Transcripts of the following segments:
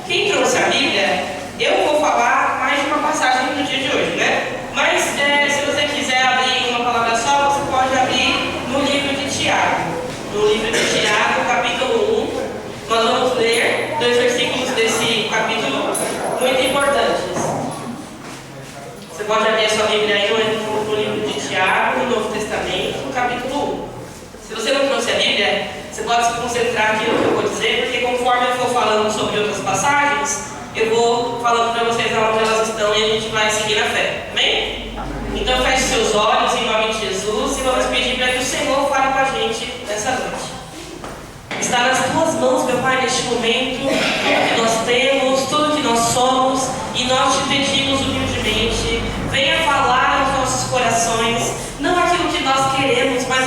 Quem trouxe a Bíblia, eu vou falar mais de uma passagem no dia de hoje, né? Mas se você quiser abrir uma palavra só, você pode abrir no livro de Tiago. No livro de Tiago, capítulo 1, nós vamos ler 2 versículos desse capítulo muito importantes. Você pode abrir a sua Bíblia aí no livro de Tiago, no Novo Testamento, capítulo 1. Se você não trouxe a Bíblia, você pode se concentrar aqui no que eu vou dizer, porque conforme eu for falando sobre outras passagens, eu vou falando para vocês onde elas estão e a gente vai seguir a fé. Amém? Então feche seus olhos em nome de Jesus e vamos pedir para que o Senhor fale com a gente nessa noite. Está nas tuas mãos, meu Pai, neste momento, tudo que nós temos, tudo que nós somos, e nós te pedimos humildemente, venha falar aos nossos corações, não aquilo que nós queremos, mas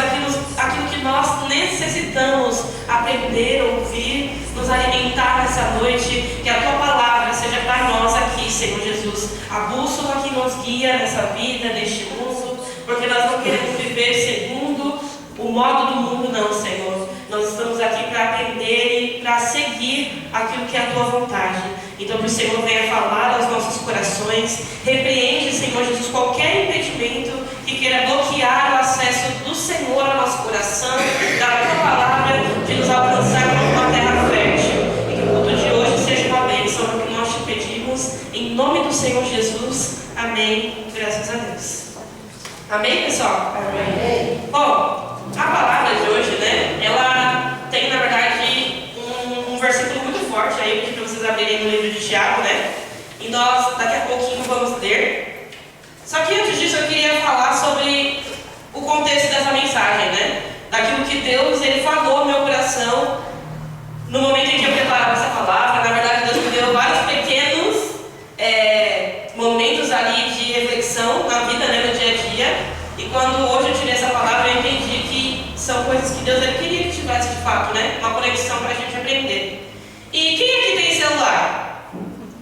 aquilo que nós necessitamos aprender, ouvir, nos alimentar nessa noite, que a tua palavra seja para nós aqui, Senhor Jesus, a bússola que nos guia nessa vida, neste mundo, porque nós não queremos viver segundo o modo do mundo, não, Senhor. Nós estamos aqui para aprender e para seguir aquilo que é a tua vontade. Então que o Senhor venha falar aos nossos corações, repreende, Senhor Jesus, qualquer impedimento que queira bloquear o acesso do Senhor ao nosso coração, da tua palavra, de nos alcançar numa terra fértil. E que o culto de hoje seja uma bênção, é o que nós te pedimos, em nome do Senhor Jesus. Amém. Graças a Deus. Amém, pessoal? Amém. Bom, a palavra de hoje, né, ela tem, na verdade, um versículo muito forte aí, para vocês abrirem no livro de Tiago, né? E nós, daqui a pouquinho, vamos ler. Só que antes disso, eu queria falar sobre o contexto dessa mensagem, né? Daquilo que Deus, Ele falou no meu coração no momento em que eu preparava essa palavra. Na verdade, Deus me deu vários pequenos momentos ali de reflexão na vida, né, no dia a dia. E quando hoje eu tirei essa palavra, eu entendi que são coisas que Deus ele queria que tivesse de fato, né? Uma conexão para a gente aprender. E quem aqui tem celular?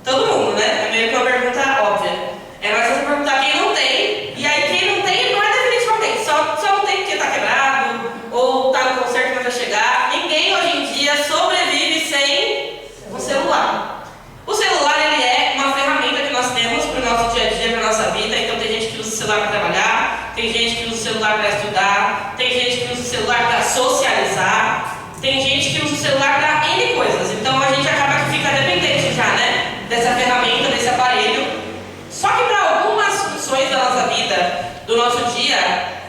Todo mundo, né? É meio que uma pergunta óbvia. Mas se você perguntar quem não tem, e aí quem não tem não é definitivamente, só não tem porque está quebrado, ou está no concerto mas vai chegar. Ninguém hoje em dia sobrevive sem um celular. O celular ele é uma ferramenta que nós temos para o nosso dia a dia, para a nossa vida. Então tem gente que usa o celular para trabalhar, tem gente que usa o celular para estudar, tem gente que usa o celular para socializar, tem gente que usa o celular para N coisas. Então a gente acaba que fica dependente já, né, dessa ferramenta, desse aparelho. Só que para algumas funções da nossa vida, do nosso dia,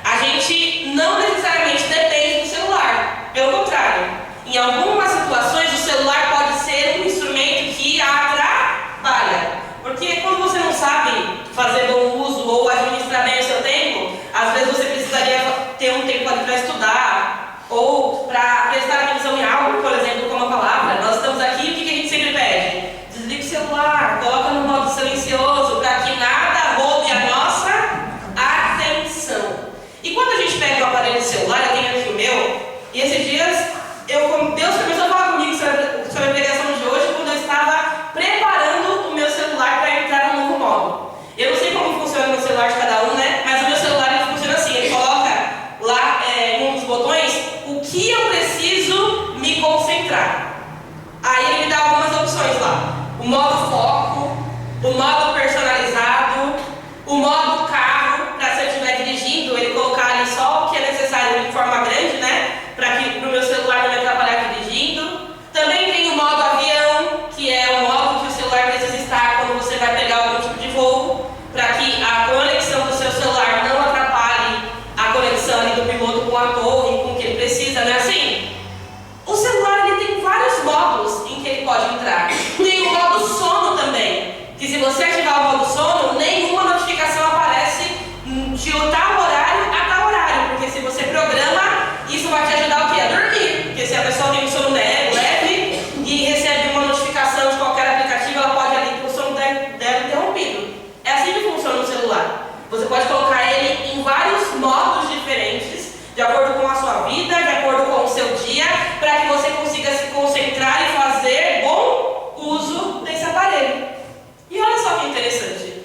a gente não necessariamente depende do celular. Pelo contrário, em algumas situações o celular pode ser um instrumento que atrapalha. Porque quando você não sabe fazer bom uso ou administrar bem o seu tempo, às vezes você precisaria ter um tempo ali para estudar ou para prestar atenção em algo, por exemplo, como a palavra. Nós estamos aqui e o que a gente sempre pede? Desliga o celular, coloca no modo silencioso para que nada roube a nossa atenção. E quando a gente pega o aparelho de celular, eu tenho aqui o meu, e esses dias Deus começou a falar comigo sobre a pregação de hoje quando eu estava preparando o meu celular para entrar no novo modo. Eu não sei como funciona no celular de cada um, né? Mas o meu celular ele funciona assim, ele coloca lá em um dos botões o que eu preciso me concentrar. Aí ele me dá algumas opções lá. O modo foco, o modo personalizado, o modo carro, para se eu estiver dirigindo, ele colocar ali só o que é necessário em forma grande, né? Para o meu celular não me atrapalhar dirigindo. Também tem o modo avião, que é o modo que o celular precisa estar quando você vai pegar algum tipo de voo, para que a conexão do seu celular não atrapalhe a conexão ali do piloto com a torre, com o que ele precisa, né? Assim, o celular ele tem vários modos em que ele pode entrar. Tem o modo sono também, que se você ativar o modo sono, nenhuma notificação aparece de tal horário a tal horário, porque se você programa, isso vai te ajudar o quê? A dormir, porque se a pessoa tem um sono leve e recebe uma notificação de qualquer aplicativo, ela pode ali ter o sono dela interrompido. É assim que funciona o celular. Você pode colocar ele em vários modos diferentes, de acordo com a sua vida, de acordo com o seu dia, para que você consiga se concentrar e fazer bom uso desse aparelho. E olha só que interessante.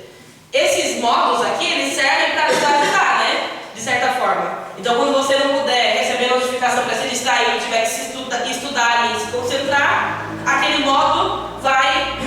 Esses modos aqui, eles servem para nos ajudar, né? De certa forma. Então, quando você não puder receber notificação para se distrair, tiver que se estudar ali e se concentrar, aquele modo vai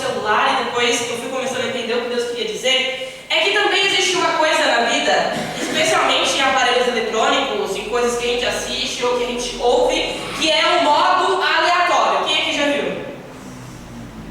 celular e depois eu fui começando a entender o que Deus queria dizer, é que também existe uma coisa na vida, especialmente em aparelhos eletrônicos, em coisas que a gente assiste ou que a gente ouve, que é um modo aleatório. Quem aqui já viu?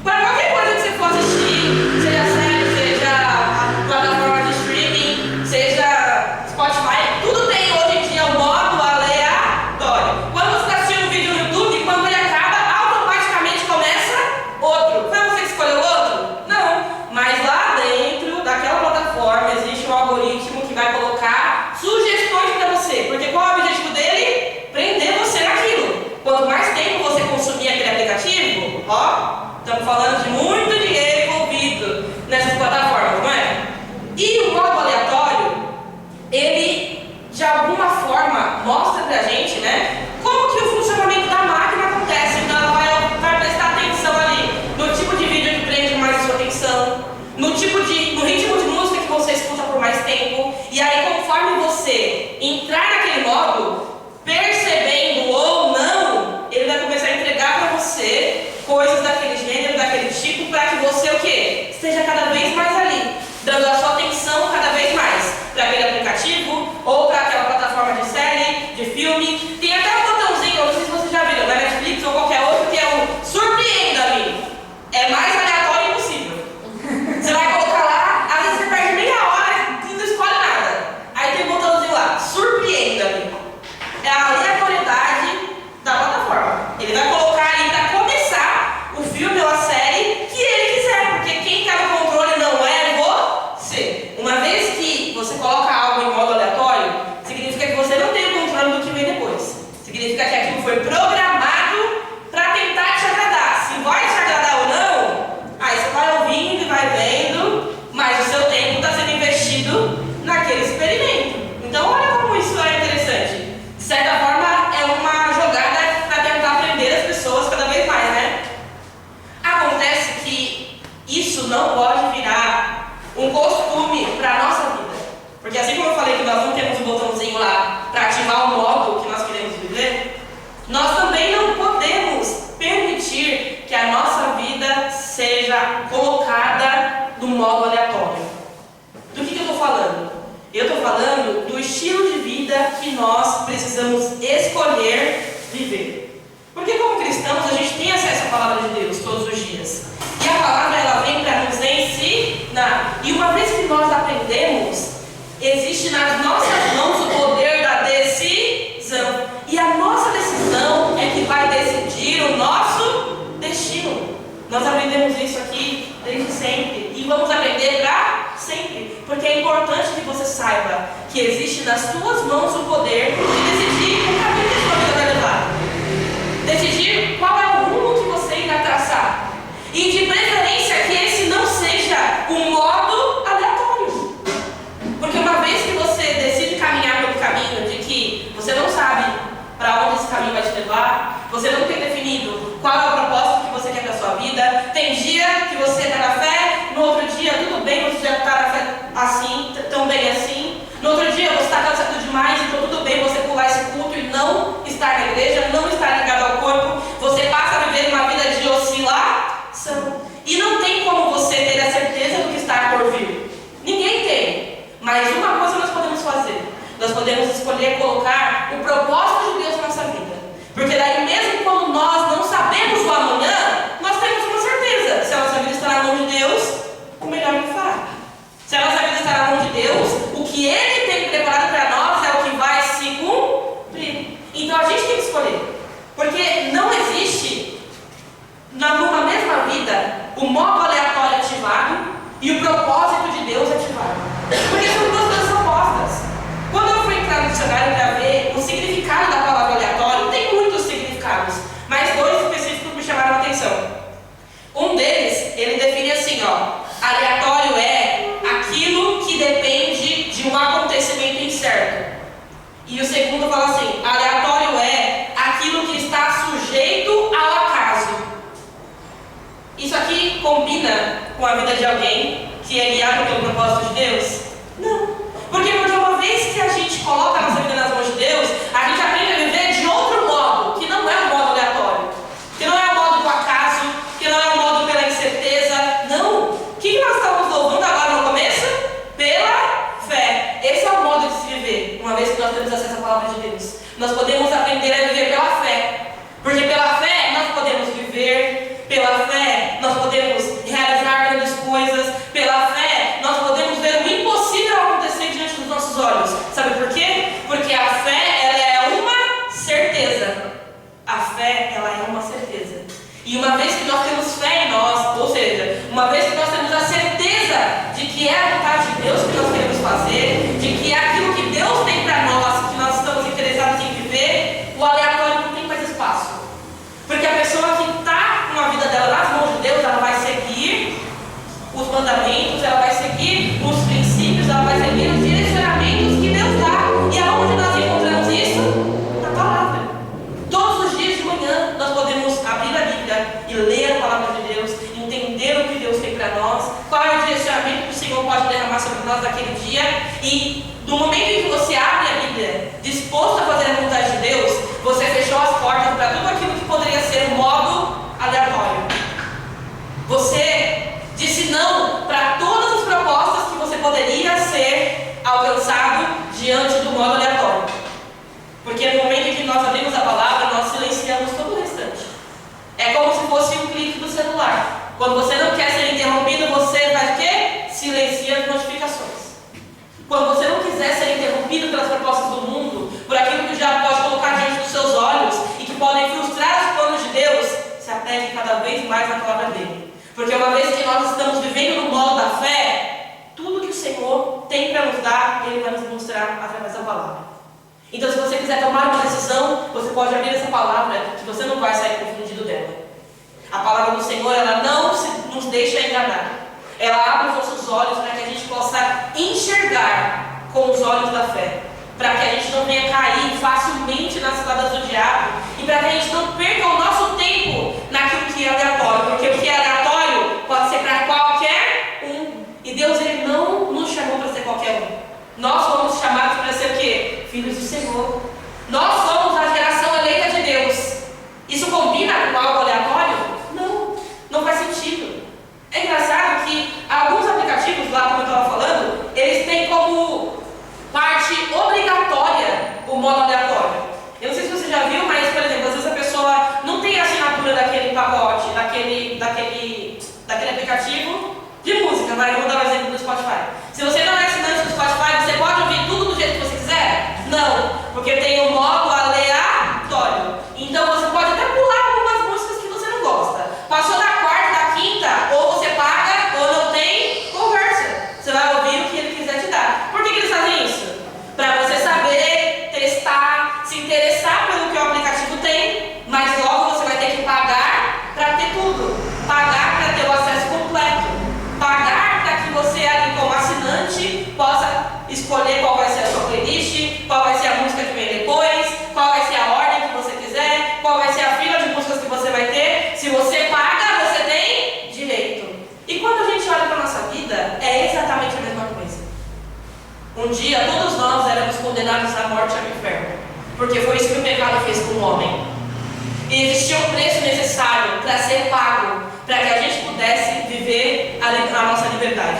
Para qualquer coisa que você for assistir, seja série, seja a plataforma de streaming, seja Spotify, tudo tem hoje em dia um modo aleatório. Quando você está assistindo um vídeo no YouTube, quando ele acaba, automaticamente começa outro. Foi você que escolheu outro? Não. Mas lá dentro daquela plataforma existe um algoritmo que vai colocar sugestões para você. Porque qual é o objetivo dele? Prender você naquilo. Quanto mais tempo você consumir aquele aplicativo, estamos falando de muito dinheiro envolvido nessas plataformas, não é? E o modo aleatório, ele de alguma forma mostra pra gente, né, como que o funcionamento da máquina acontece. Então ela vai prestar atenção ali no tipo de vídeo que prende mais a sua atenção, no ritmo de música que você escuta por mais tempo. E aí, conforme você entrar naquele modo, percebendo ou não, ele vai começar a entregar para você coisas daquele gênero, daquele tipo, para que você o quê? Esteja cada vez mais ali, dando a sua atenção cada vez mais para aquele aplicativo ou para aquela plataforma de série, de filme. Tem até um botãozinho, eu não sei se vocês já viram, na Netflix ou qualquer outro, que é o Surpreenda-me. É mais aleatório impossível. Você vai colocar lá, às vezes você perde meia hora e não escolhe nada. Aí tem um botãozinho lá, Surpreenda-me. É a aleatoriedade da plataforma. Ele vai colocar ali para começar o filme ou a série que ele quiser, porque quem está no controle não é você. Uma vez que você coloca algo em modo aleatório, significa que você não tem o controle do que vem depois. Significa que aquilo foi programado para tentar te agradar. Se vai te agradar ou não, aí você vai ouvindo e vai vendo, mas o seu tempo está sendo investido naquele experimento. Então olha como isso é interessante. De certa forma, é uma jogada para tentar aprender as pessoas cada vez mais, né? Acontece que isso não pode virar um costume para a nossa vida. Porque assim como eu falei que nós não temos um botãozinho lá para ativar o modo que nós queremos viver, nós também não podemos permitir que a nossa vida seja colocada no modo aleatório. Do que eu estou falando? Eu estou falando do estilo de vida que nós precisamos escolher viver. Porque como cristãos, a gente tem acesso à palavra de Deus todos os dias. E a palavra, ela vem para nos ensinar. E uma vez que nós aprendemos, existe nas nossas mãos o poder da decisão. E a nossa decisão é que vai decidir o nosso destino. Nós aprendemos isso aqui desde sempre. E vamos aprender para sempre. Porque é importante que você saiba que existe nas tuas mãos o poder de decidir o caminho que a sua vida vai levar. Decidir qual é o rumo que você irá traçar. E de preferência que esse não seja um modo aleatório. Porque uma vez que você decide caminhar pelo caminho de que você não sabe para onde esse caminho vai te levar, você não tem definido qual é o propósito que você quer para a sua vida, tem dia que você está na fé, no outro dia tudo bem, você já está na fé assim, tão bem assim, no outro dia você está cansado demais, então tudo bem você pular esse culto e não estar na igreja, não estar ligado ao corpo, você passa a viver uma vida de oscilação. E não tem como você ter a certeza do que está por vir. Ninguém tem. Mas uma coisa nós podemos fazer. Nós podemos escolher colocar o propósito de Deus na nossa vida. Porque daí mesmo quando nós não sabemos o amanhã, nós temos uma certeza. Se a nossa vida está na mão de Deus, o melhor Ele fará. Se a nossa vida está na mão de Deus, o que Ele tem preparado para nós é o que vai se cumprir. Então a gente tem que escolher. Porque não existe numa mesma vida o modo aleatório ativado e o propósito de Deus ativado. Porque são duas coisas opostas. Quando eu fui entrar no dicionário para ver o significado da palavra aleatório, tem muitos significados, mas dois específicos me chamaram a atenção. Um deles, ele define assim, aleatório é aquilo que depende de um acontecimento incerto. E o segundo fala assim, aleatório é aquilo que está sujeito ao acaso. Isso aqui combina com a vida de alguém que é guiado pelo propósito de Deus? Não. Porque uma vez que a gente coloca a nossa vida nas mãos de Deus, a gente aprende a viver de outro modo, que não é o modo aleatório, que não é o modo do acaso, que não é o modo pela incerteza, E uma vez que nós temos fé em nós, ou seja, uma vez que nós temos a certeza de que é a vontade de Deus que nós queremos fazer, de que é aquilo que Deus tem para nós, que nós estamos interessados em viver, o aleatório não tem mais espaço. Porque a pessoa que está com a vida dela nas mãos de Deus, ela vai seguir os mandamentos, ela vai seguir os princípios, ela vai seguir os direcionamentos que Deus dá. E aonde nós encontramos isso? Na palavra. Todos os dias de manhã nós podemos abrir a Bíblia e ler a palavra de Deus, entender o que Deus tem para nós, qual é o direcionamento que o Senhor pode derramar sobre nós naquele dia. E no momento em que você abre a Bíblia, disposto a fazer a vontade de Deus, você fechou as portas para tudo aquilo que poderia ser um modo aleatório. Você disse não para todas as propostas que você poderia ser alcançado diante do modo aleatório. Porque no momento em que nós abrimos a palavra, nós silenciamos todo o restante. É como se fosse um clique do celular. Quando você não quer ser interrompido, você faz o quê? Silencia as notificações. Quando você não quiser ser interrompido pelas propostas do mundo, por aquilo que o diabo pode colocar diante dos seus olhos e que podem frustrar os planos de Deus, se apegue cada vez mais na palavra dele. Porque uma vez que nós estamos vivendo no modo da fé, tudo que o Senhor tem para nos dar, Ele vai nos mostrar através da palavra. Então, se você quiser tomar uma decisão, você pode abrir essa palavra, que você não vai sair confundido dela. A palavra do Senhor, ela não nos deixa enganar. Ela abre os nossos olhos para que a gente possa enxergar com os olhos da fé. Para que a gente não venha cair facilmente nas ciladas do diabo. E para que a gente não perca o nosso tempo naquilo que é aleatório. Porque o que é aleatório pode ser para qualquer um. E Deus, Ele não nos chamou para ser qualquer um. Nós fomos chamados para ser o quê? Filhos do Senhor. Nós somos a geração eleita de Deus. Isso combina com algo aleatório? Não, não faz sentido. É engraçado que alguns aplicativos, lá como eu estava falando, eles têm como parte obrigatória o modo aleatório. Eu não sei se você já viu, mas, por exemplo, às vezes a pessoa não tem a assinatura daquele pacote, daquele aplicativo de música, mas eu vou dar um exemplo do Spotify. Se você não é assinante do Spotify, você pode ouvir tudo do jeito que você quiser? Não, porque tem o modo aleatório. Então você pode até pular algumas músicas que você não gosta. Passou da quarta, da quinta, ou você paga ou não tem conversa. Você vai ouvir o que ele quiser te dar. Por que eles fazem isso? Para você saber, testar, se interessar pelo que o aplicativo tem, mas logo você vai ter que pagar para ter tudo. Pagar para ter o acesso completo. Pagar para que você ali como assinante possa escolher qual vai ser a sua playlist, qual vai ser a música que vem depois, qual vai ser a ordem que você quiser, qual vai ser a fila de músicas que você vai ter. Se você paga, você tem direito. E quando a gente olha para a nossa vida, é exatamente a mesma coisa. Um dia todos nós éramos condenados à morte e ao inferno, porque foi isso que o pecado fez com o homem. E existia um preço necessário para ser pago, para que a gente pudesse viver a nossa liberdade.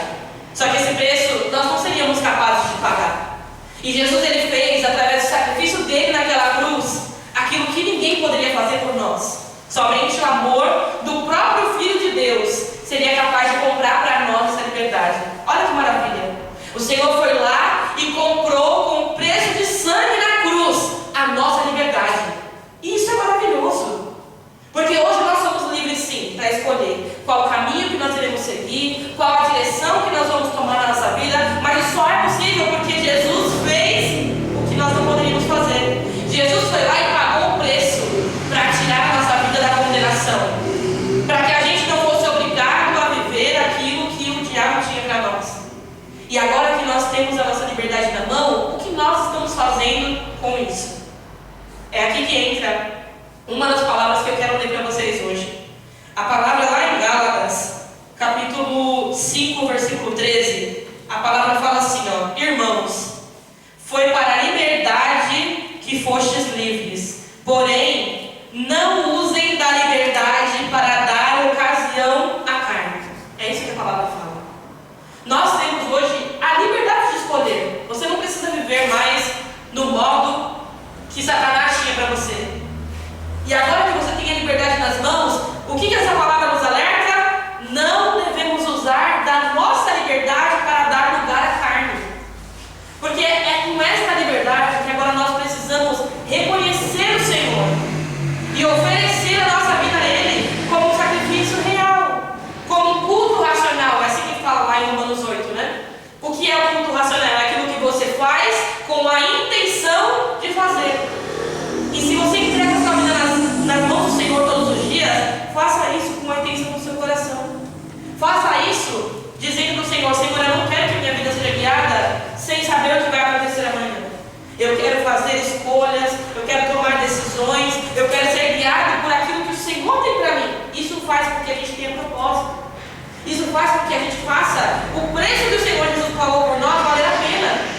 Só que esse preço nós não seríamos capazes de pagar. E Jesus, Ele fez, através do sacrifício dele naquela cruz, aquilo que ninguém poderia fazer por nós. Somente o amor do próprio Filho de Deus seria capaz de comprar para nós essa liberdade. Olha que maravilha! O Senhor foi lá e comprou com o preço de sangue na cruz a nossa liberdade. E isso é maravilhoso. Porque hoje nós somos livres sim para escolher qual o caminho que nós iremos seguir, qual a direção que nós vamos tomar na nossa vida, mas isso só é possível porque Jesus fez o que nós não poderíamos fazer. Jesus foi lá e pagou o preço para tirar a nossa vida da condenação, para que a gente não fosse obrigado a viver aquilo que o diabo tinha para nós. E agora que nós temos a nossa liberdade na mão, o que nós estamos fazendo com isso? É aqui que entra uma das palavras que eu quero ler para vocês hoje. A palavra lá em Gálatas, capítulo 5, versículo 13, a palavra fala assim, ó: irmãos, foi para a liberdade que fostes livres, porém, não usem da liberdade para dar ocasião à carne. É isso que a palavra fala. Nós temos hoje a liberdade de escolher. Você não precisa viver mais no modo que Satanás tinha para você. E agora que você tem a liberdade eu quero fazer escolhas, eu quero tomar decisões, eu quero ser guiado por aquilo que o Senhor tem para mim. Isso faz com que a gente tenha propósito. Isso faz com que a gente faça o preço que o Senhor Jesus pagou por nós valer a pena.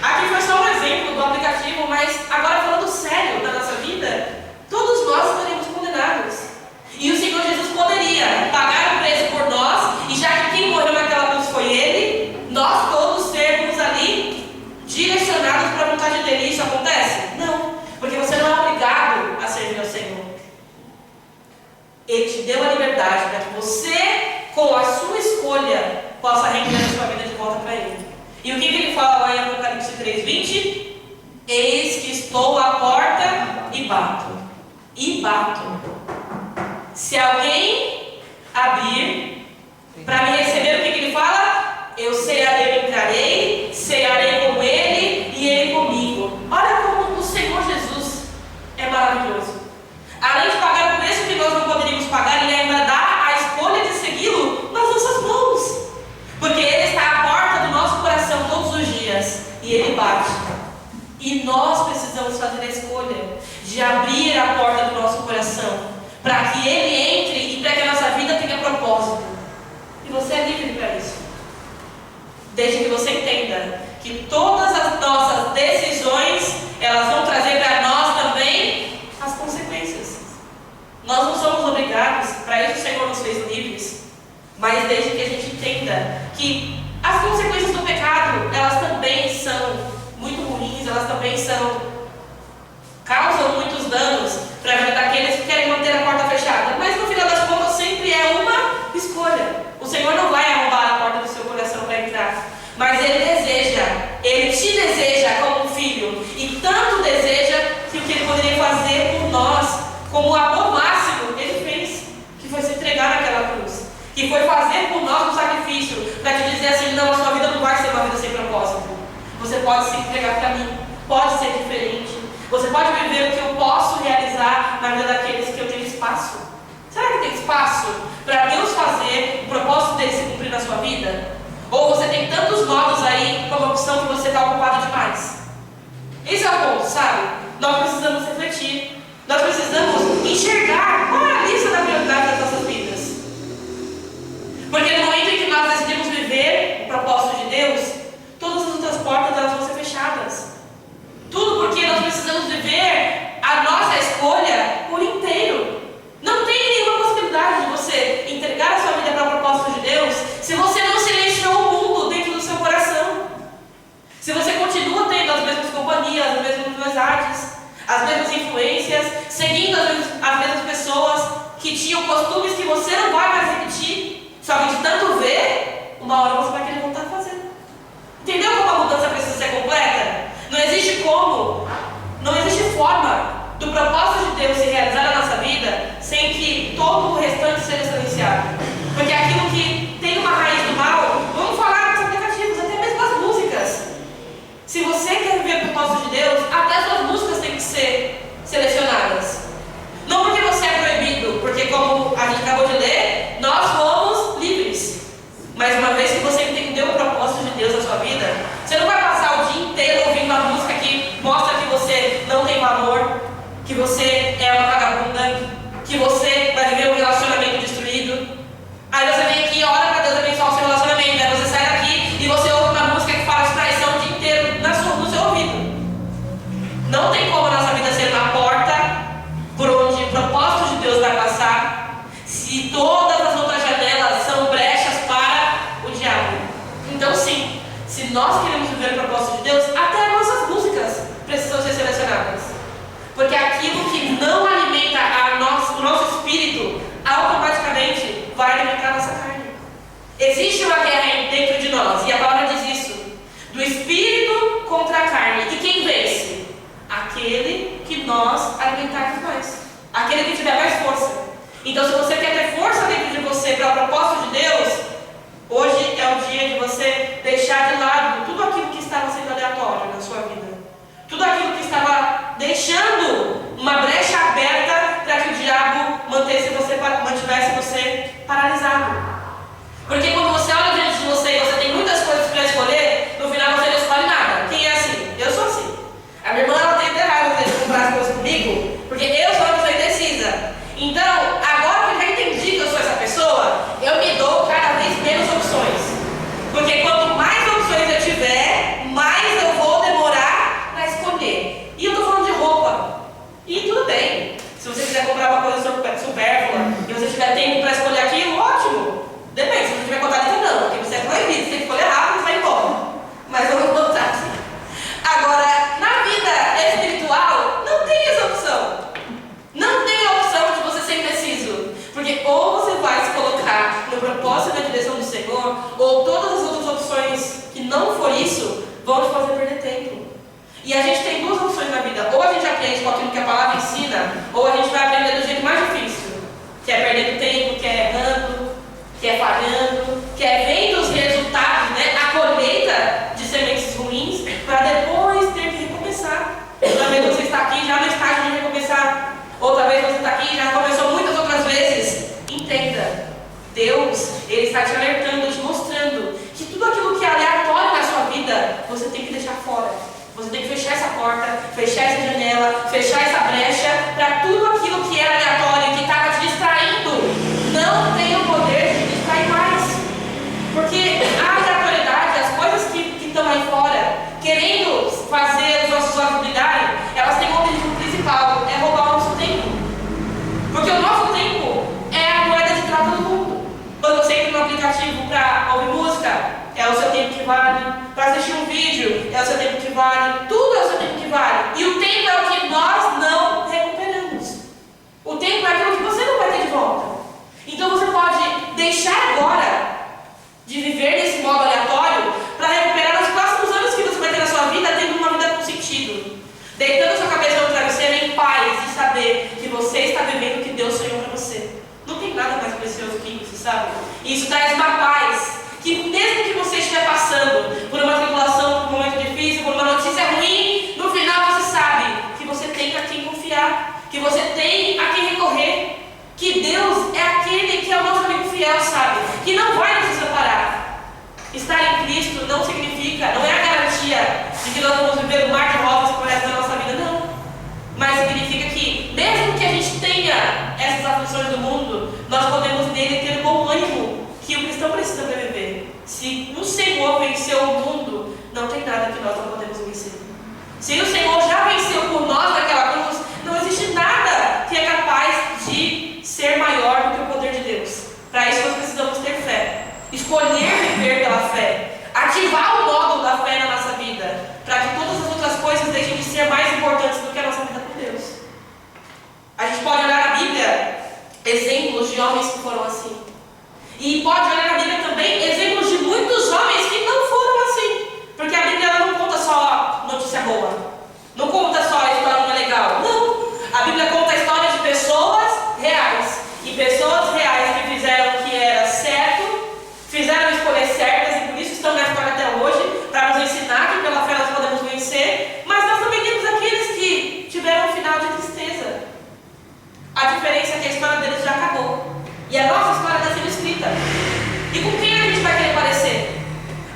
Aqui foi só um exemplo do aplicativo, mas agora falando sério da nossa vida, todos nós estaremos condenados. E o Senhor Jesus poderia pagar o preço por nós, e já que quem morreu naquela cruz foi Ele, nós todos sermos ali direcionados para a vontade dEle. Isso acontece? Não, porque você não é obrigado a servir ao Senhor. Ele te deu a liberdade para que você, com a sua escolha, possa render a sua vida de volta para Ele. E o que Ele fala lá em Apocalipse 3:20? Eis que estou à porta e bato. E bato. Se alguém abrir para me receber, o que Ele fala? Eu entrarei, cearei com Ele e Ele comigo. Olha como o Senhor Jesus é maravilhoso. Além de pagar o preço que nós não poderíamos pagar, Ele ainda dá a escolha de segui-lo nas nossas mãos. Porque Ele está à porta do nosso coração todos os dias e Ele bate. E nós precisamos fazer a escolha de abrir a porta do nosso coração para que Ele entre e para que a nossa vida tenha propósito. E você é livre para isso. Desde que você entenda que todas as nossas decisões, elas vão trazer para nós também as consequências. Nós não somos obrigados, para isso o Senhor nos fez livres, mas desde que a gente entenda que as consequências do pecado, elas também são muito ruins, elas também causam muitos danos para a vida daqueles que querem manter a porta fechada. Mas no final das contas sempre é uma escolha. O Senhor não vai arrombar a porta do seu coração para entrar, mas Ele te deseja como um filho, e tanto deseja que o que Ele poderia fazer por nós, como o amor máximo, Ele fez, que foi se entregar naquela cruz, que foi fazer por nós um sacrifício, para te dizer assim: não, a sua vida não vai ser uma vida sem propósito. Você pode se entregar para mim, pode ser diferente, você pode viver o que eu posso realizar na vida daqueles que eu tenho espaço. Será que tem espaço para Deus fazer o propósito dele se cumprir na sua vida? Ou você tem tantos modos aí como opção que você está ocupado demais? Esse é o ponto, sabe? Nós precisamos refletir. Nós precisamos enxergar qual é a lista da prioridade das nossas vidas. Porque no momento em que nós decidimos viver o propósito de Deus, todas as outras portas elas vão ser fechadas. Tudo porque nós precisamos viver a nossa escolha por inteiro. Não tem nenhuma possibilidade de você entregar a sua vida para o propósito de Deus se você não silenciou o mundo dentro do seu coração. Se você continua tendo as mesmas companhias, as mesmas amizades, as mesmas influências, seguindo as mesmas pessoas que tinham costumes que você não vai mais repetir, só que de tanto ver, uma hora você vai querer voltar a fazer. Entendeu como a mudança precisa ser completa? Não existe forma do propósito de Deus se realizar na nossa vida sem que todo o restante seja silenciado. Porque aquilo que tem uma raiz do mal, vamos falar dos aplicativos, até mesmo as músicas. Se você quer viver o propósito de Deus, até as suas músicas têm que ser selecionadas. Não porque você é proibido, porque como a gente acabou de ler, nós fomos livres. Mas uma vez que você entendeu o propósito de Deus na sua vida, você não vai passar o dia inteiro ouvindo uma música que mostra que você não tem valor, que você é uma vagabunda, que você vai viver um relacionamento destruído. Aí você vem aqui e ora para Deus abençoar o seu relacionamento. Aí você sai daqui e você ouve uma música que fala de traição o dia inteiro no seu ouvido. Não tem como a nossa vida ser uma porta por onde o propósito de Deus vai passar se todas as outras janelas são brechas para o diabo. Então sim, se nós queremos viver o propósito de Deus, até as nossas músicas precisam ser selecionadas. Porque aquilo que não alimenta o nosso espírito, automaticamente vai alimentar a nossa carne. Existe uma guerra dentro de nós, e a palavra diz isso: do espírito contra a carne. E quem vence? Aquele que nós alimentarmos mais, aquele que tiver mais força. Então, se você quer ter força dentro de você para o propósito de Deus, hoje é o dia de você deixar de lado tudo aquilo que estava sendo aleatório na sua vida. Tudo aquilo que estava deixando uma brecha aberta para que o diabo mantivesse você paralisado. Porque quando você olha diante de você e você tem muitas coisas para escolher, no final você não escolhe nada. Quem é assim? Eu tiver tempo para escolher aquilo, ótimo. Depende, se não tiver contato, então não, porque você é proibido, você tem que escolher rápido e vai embora. Mas vamos voltar aqui. Agora, na vida espiritual, não tem essa opção. Não tem a opção de você ser indeciso. Porque ou você vai se colocar no propósito e na direção do Senhor, ou todas as outras opções que não for isso, vão te fazer perder tempo. E a gente tem duas opções na vida. Ou a gente aprende com aquilo que a palavra ensina, ou a gente vai aprender do jeito mais difícil. Que é perdendo tempo, que é errando, que é falhando, que é vendo os resultados, né? A colheita de sementes ruins, para depois ter que recomeçar. Outra vez você está aqui já no estágio de recomeçar. Outra vez você está aqui já começou muitas outras vezes. Entenda, Deus, Ele está te alertando, te mostrando que tudo aquilo que é aleatório na sua vida, você tem que deixar fora. Você tem que fechar essa porta, fechar essa janela, fechar essa brecha, para tudo aquilo que era aleatório, que estava te distraindo, não tem o poder de te distrair mais. Porque a aleatoriedade, as coisas que estão aí fora, querendo fazer os nossos olhos brilharem, elas têm um objetivo principal, é roubar o nosso tempo. Porque o nosso tempo é a moeda de troca do mundo. Quando você entra no aplicativo para ouvir música, é o seu tempo que vale. Para assistir um vídeo, é o seu tempo que vale. Tudo é o seu tempo que vale. E o tempo é o que nós não recuperamos. O tempo é aquilo que você não vai ter de volta. Então você pode deixar agora de viver nesse modo aleatório para recuperar os próximos anos que você vai ter na sua vida, tendo uma vida com sentido. Deitando sua cabeça no travesseiro em paz e saber que você está vivendo o que Deus sonhou para você. Não tem nada mais precioso que isso, sabe? Isso traz uma paz que mesmo que você estiver passando por uma tribulação, por um momento difícil, por uma notícia ruim, no final você sabe que você tem a quem confiar, que você tem a quem recorrer, que Deus é aquele que é o nosso amigo fiel, sabe? Que não vai nos desamparar. Estar em Cristo não significa, não é a garantia de que nós vamos viver um mar de rosas por essa nossa vida, não. Mas significa que, mesmo que a gente tenha essas aflições do mundo, nós podemos nele ter o bom ânimo que o cristão precisa para viver. Se o Senhor venceu o mundo, não tem nada que nós não podemos vencer. Se o Senhor já venceu por nós naquela cruz, não existe nada que é capaz de ser maior do que o poder de Deus. Para isso nós precisamos ter fé. Escolher viver pela fé. Ativar o módulo da fé na nossa vida. Para que todas as outras coisas deixem de ser mais importantes do que a nossa vida com Deus. A gente pode olhar na Bíblia exemplos de homens que foram assim. E pode olhar na Bíblia também exemplos de muitos homens que não foram assim. Porque a Bíblia ela não conta só notícia boa. Não conta só a história legal. Não. A Bíblia conta a história de pessoas reais. E pessoas reais que fizeram o que era certo, fizeram escolhas certas e por isso estão na história até hoje, para nos ensinar que pela fé nós podemos vencer. Mas nós também temos aqueles que tiveram um final de tristeza. A diferença é que a história deles já acabou. E a nossa história está sendo escrita. E com quem a gente vai querer parecer?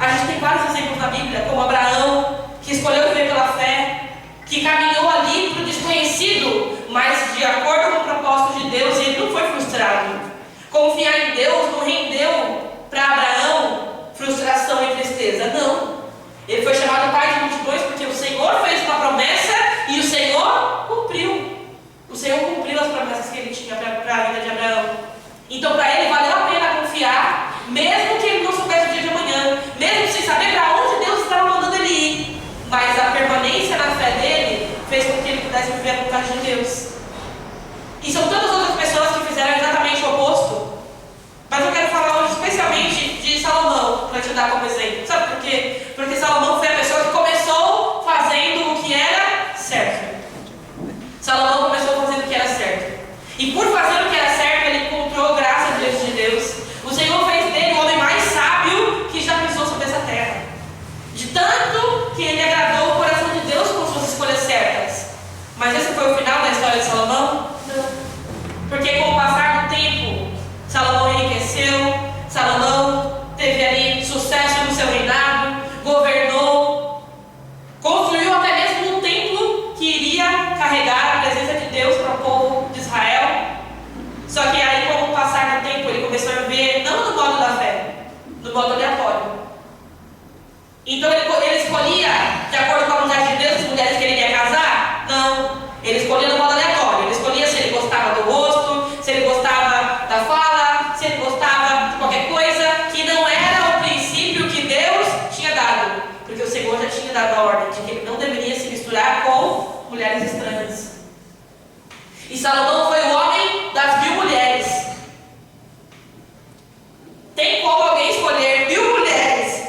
A gente tem vários exemplos na Bíblia, como Abraão, que escolheu viver pela fé, que caminhou ali para o desconhecido, mas de acordo com o propósito de Deus, e ele não foi frustrado. Confiar em Deus não rendeu para Abraão frustração e tristeza, não. Ele foi chamado pai de multidões porque o Senhor fez uma promessa e o Senhor cumpriu. O Senhor cumpriu as promessas que ele tinha para a vida de Abraão. Então para ele valeu a pena confiar, mesmo que ele não soubesse o dia de amanhã, mesmo sem saber para onde Deus estava mandando ele ir. Mas a permanência na fé dele fez com que ele pudesse viver a vontade de Deus. E são tantas outras pessoas que fizeram exatamente o oposto. Mas eu quero falar hoje especialmente de Salomão, para te dar como exemplo. Sabe por quê? Porque Salomão foi a pessoa que começou fazendo o que era certo. Salomão começou fazendo o que era certo. E por fazer o que era certo, ele encontrou graça diante de Deus. O Senhor fez dele o homem mais sábio que já pisou sobre essa terra. De tanto que ele agradou o coração de Deus com suas escolhas certas. Mas esse foi o final da história de Salomão? Não. Porque com o passar do tempo, Salomão enriqueceu, Salomão teve ali sucesso no seu reinado, governou, construiu até mesmo um templo que iria carregar a presença de Deus para o povo de Israel. Só que aí, com o passar do tempo, ele começou a viver não no modo da fé, no modo aleatório. Então ele escolhia, de acordo com a vontade de Deus, as mulheres que ele ia casar? Não. Ele escolhia no modo aleatório. Ele escolhia se ele gostava do rosto, se ele gostava da fala, se ele gostava de qualquer coisa que não era o princípio que Deus tinha dado. Porque o Senhor já tinha dado a ordem de que ele não deveria se misturar com mulheres estranhas. E Salomão foi o homem das 1000 mulheres. Tem como alguém escolher 1000 mulheres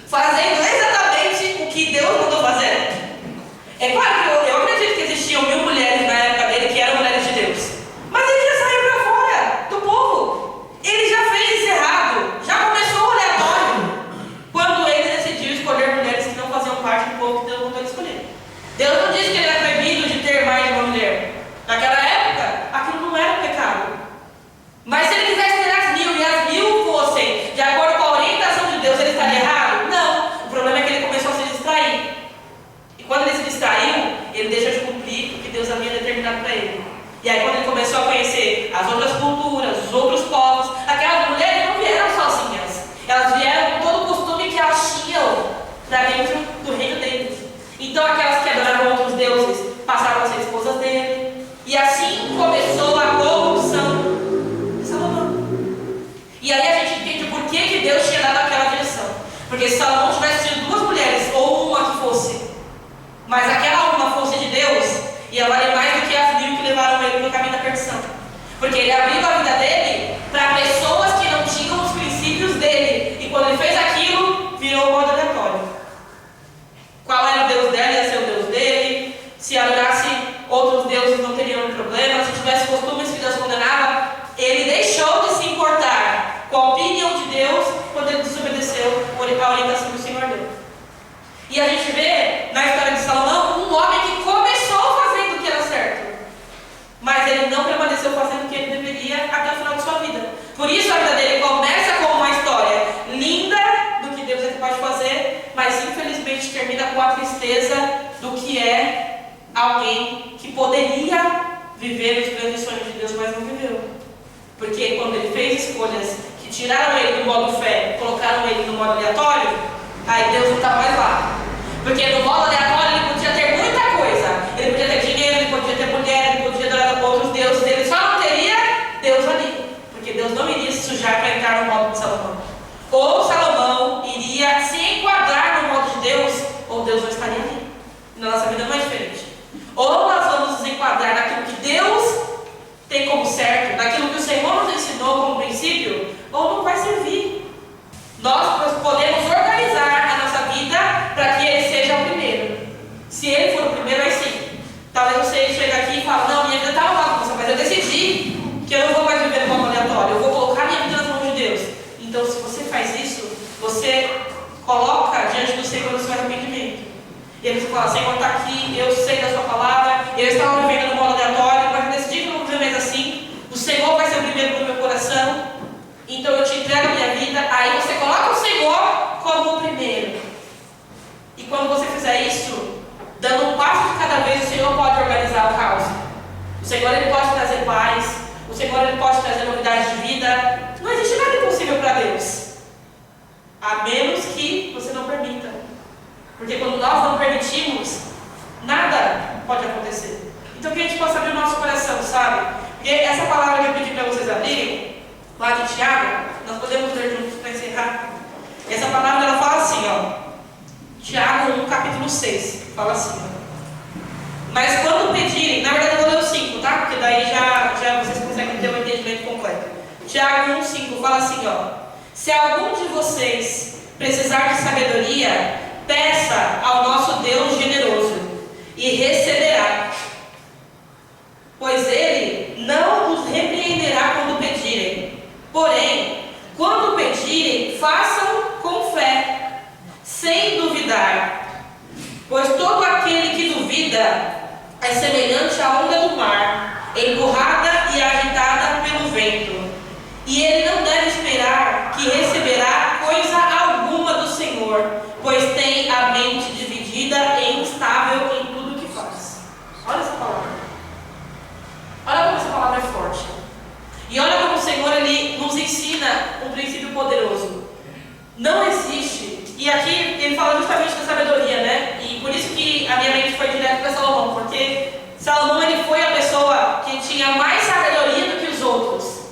fazendo exatamente o que Deus mandou fazer? É claro que eu acredito que existiam 1000 mulheres na época dele que eram mulheres de Deus. Mas ele já saiu para fora do povo. Ele já fez isso errado. Já começou o aleatório quando ele decidiu escolher mulheres que não faziam parte do povo que Deus mandou escolher. Deus não disse que ele era proibido de ter mais de uma mulher. Naquela época, aquilo não era um pecado. Mas se ele quisesse ter as 1000 e as 1000 fossem de acordo com a orientação de Deus, ele estaria errado? Não. O problema é que ele começou a se distrair. E quando ele se distraiu, ele deixou de cumprir o que Deus havia determinado para ele. E aí quando ele começou a conhecer as outras culturas, os outros povos, aquelas mulheres não vieram sozinhas. Elas vieram com todo o costume que elas tinham para dentro do reino deles. Então aquelas que adoravam outros deuses passaram a ser esposas dele. E assim começou a corrupção de Salomão. E aí a gente entende por que Deus tinha dado aquela direção. Porque se Salomão tivesse tido 2 mulheres, ou uma que fosse, mas aquela uma fosse de Deus, ia valer mais do que as 1000 que levaram ele no caminho da perdição. Porque ele abriu a vida dele para pessoas que não tinham os princípios dele. E quando ele fez aquilo, virou um modo aleatório. Qual era o Deus dela? Ia ser o Deus dele. Se adorasse outros deuses, não teria nenhum problema. Se tivesse costumes que Deus condenava, ele deixou de se importar com a opinião de Deus quando ele desobedeceu a orientação do Senhor dele. E a gente vê na história de Salomão um homem que começou fazendo o que era certo, mas ele não permaneceu fazendo o que ele deveria até o final de sua vida. Por isso a vida dele começa com uma história linda do que Deus é capaz de fazer, mas infelizmente termina com a tristeza do que é alguém que poderia viver os grandes sonhos de Deus, mas não viveu. Porque quando ele fez escolhas que tiraram ele do modo fé, colocaram ele no modo aleatório, aí Deus não estava mais lá. Porque no modo aleatório ele podia ter muita coisa. Ele podia ter dinheiro, ele podia ter mulher, ele podia adorar outros deuses. Ele só não teria Deus ali. Porque Deus não iria se sujar para entrar no modo de Salomão. Ou Salomão iria se enquadrar no modo de Deus, ou Deus não estaria ali. Na nossa vida não é diferente. Ou nós vamos nos enquadrar naquilo que Deus tem como certo, naquilo que o Senhor nos ensinou como princípio, ou não vai servir. Nós podemos organizar a nossa vida para que Ele seja o primeiro. Se Ele for o primeiro, aí sim. Talvez você chegue aqui e fale, não, minha vida está uma bagunça, mas eu decidi que eu não vou mais viver no modo aleatório, eu vou colocar minha vida nas mãos de Deus. Então, se você faz isso, você coloca diante do Senhor o seu arrependimento. E aí você fala, Senhor, está aqui, eu sei da sua palavra, eu estava vivendo no modo aleatório, mas eu decidi que eu não vou viver mais assim. O Senhor vai ser o primeiro no meu coração. Então eu te entrego a minha vida. Aí você coloca o Senhor como o primeiro. E quando você fizer isso, dando um passo de cada vez, o Senhor pode organizar o caos. O Senhor ele pode trazer paz. O Senhor ele pode trazer novidade de vida. Não existe nada impossível para Deus, a menos que você não permita. Porque quando nós não permitimos, nada pode acontecer. Então que a gente possa abrir o nosso coração, sabe? Porque essa palavra que eu pedi para vocês abrirem, lá de Tiago, nós podemos ler juntos para encerrar. Essa palavra ela fala assim, ó. Tiago 1, capítulo 6. Fala assim, ó. Mas quando pedirem, na verdade eu vou ler o 5, tá? Porque daí já vocês conseguem ter um entendimento completo. Tiago 1, 5 fala assim, ó. Se algum de vocês precisar de sabedoria, peça ao nosso Deus generoso e receberá. Pois Ele não os repreenderá quando pedirem. Porém, quando pedirem, façam com fé, sem duvidar. Pois todo aquele que duvida é semelhante à onda do mar, empurrada e agitada pelo vento. E ele não deve esperar que receberá coisa alguma do Senhor, pois tem a mente dividida e instável em tudo que faz. Olha essa palavra. Olha como essa palavra é forte. E olha como o Senhor ele nos ensina um princípio poderoso. Não existe, e aqui ele fala justamente da sabedoria, né? E por isso que a minha mente foi direto para Salomão, porque Salomão ele foi a pessoa que tinha mais sabedoria do que os outros.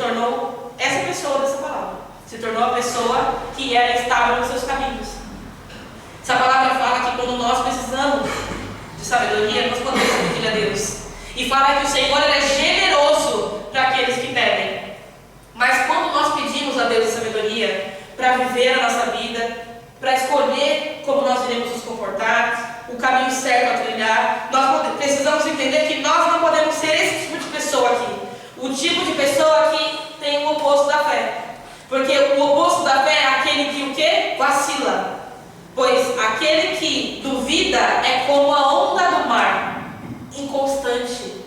tornou essa pessoa dessa palavra. Se tornou a pessoa que era estável nos seus caminhos. Essa palavra fala que quando nós precisamos de sabedoria, nós podemos pedir a Deus. E fala que o Senhor é generoso para aqueles que pedem. Mas quando nós pedimos a Deus a sabedoria para viver a nossa vida, para escolher como nós iremos nos comportar, o caminho certo a trilhar, nós precisamos entender que nós não podemos ser esse tipo de pessoa aqui. O tipo de pessoa que tem o oposto da fé. Porque o oposto da fé é aquele que o quê? Vacila. Pois aquele que duvida é como a onda do mar, inconstante.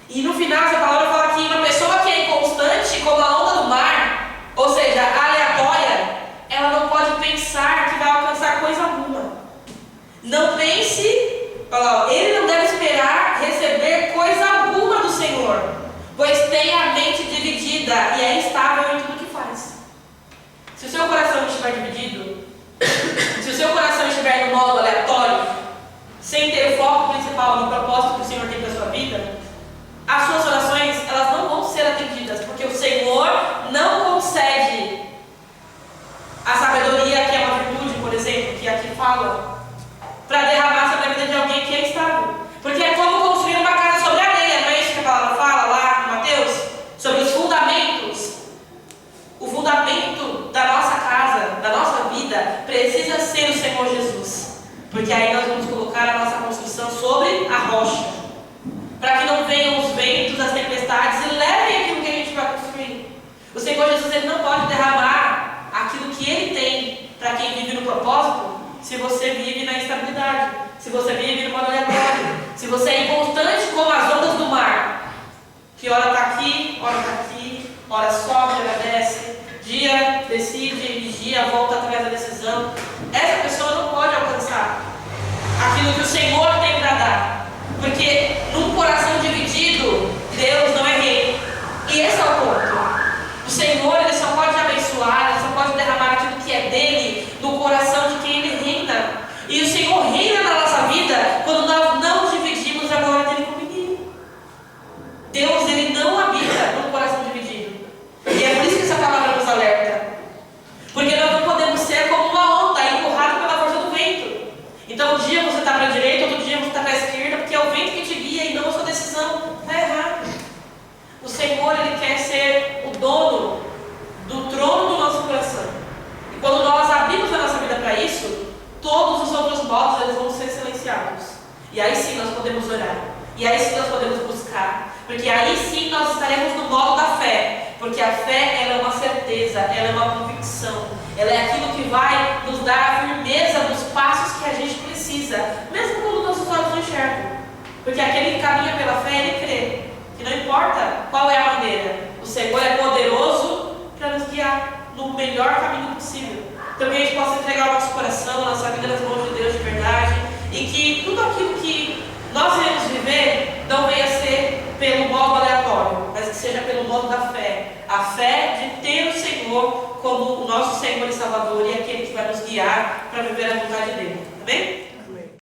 E no final essa palavra fala que uma pessoa que é inconstante, como a onda do mar, ou seja, aleatória, ela não pode pensar que vai alcançar coisa alguma. Não pense, ele não deve esperar receber coisa alguma do Senhor, pois tem a mente dividida e é instável em tudo que faz. Se o seu coração estiver dividido, se o seu coração estiver no modo aleatório, sem ter o foco principal no propósito que o Senhor tem para a sua vida, as suas orações elas não vão ser atendidas, porque o Senhor não concede a sabedoria, que é uma virtude, por exemplo, que aqui fala, para derramar sobre a vida de alguém que é estável. Porque é como construir uma casa sobre areia, não é isso que a palavra fala lá em Mateus? Sobre os fundamentos. O fundamento da nossa casa, da nossa vida, precisa ser o Senhor Jesus. Porque aí nós vamos colocar a nossa construção sobre a rocha. Para que não venham os ventos, as tempestades e levem aquilo que a gente vai construir. O Senhor Jesus ele não pode derramar aquilo que Ele tem para quem vive no propósito, se você vive na instabilidade, se você vive no modo aleatório, se você é inconstante como as ondas do mar, que hora está aqui, hora sobe, hora desce, dia decide, vigia, volta atrás da decisão. Essa pessoa não pode alcançar aquilo que o Senhor tem para dar, porque num coração dividido, Deus não é rei. E esse é o ponto. O Senhor ele só pode abençoar, ele só pode derramar aquilo que é dele no coração de quem ele reina. E o Senhor reina na nossa vida quando nós não dividimos a glória dele com ninguém. Deus ele não habita no coração dividido. E é por isso que essa palavra nos alerta. Porque nós não podemos ser como uma onda empurrada pela força do vento. Então um dia você está para a direita, outro dia você está para a esquerda, porque é o vento que te guia e não a sua decisão. Está errado. O Senhor ele quer ser o dono do trono do nosso coração. E quando nós abrimos a nossa vida para isso, todos os outros modos eles vão ser silenciados. E aí sim nós podemos orar. E aí sim nós podemos buscar. Porque aí sim nós estaremos no modo da fé. Porque a fé ela é uma certeza, ela é uma convicção. Ela é aquilo que vai nos dar a firmeza dos passos que a gente precisa, mesmo quando nossos olhos não enxergam. Porque aquele que caminha pela fé, ele crê. E não importa qual é a maneira, o Senhor é poderoso para nos guiar no melhor caminho possível. Então que a gente possa entregar o nosso coração, a nossa vida nas mãos de Deus de verdade, e que tudo aquilo que nós iremos viver não venha ser pelo modo aleatório, mas que seja pelo modo da fé. A fé de ter o Senhor como o nosso Senhor e Salvador e aquele que vai nos guiar para viver a vontade dele. Amém?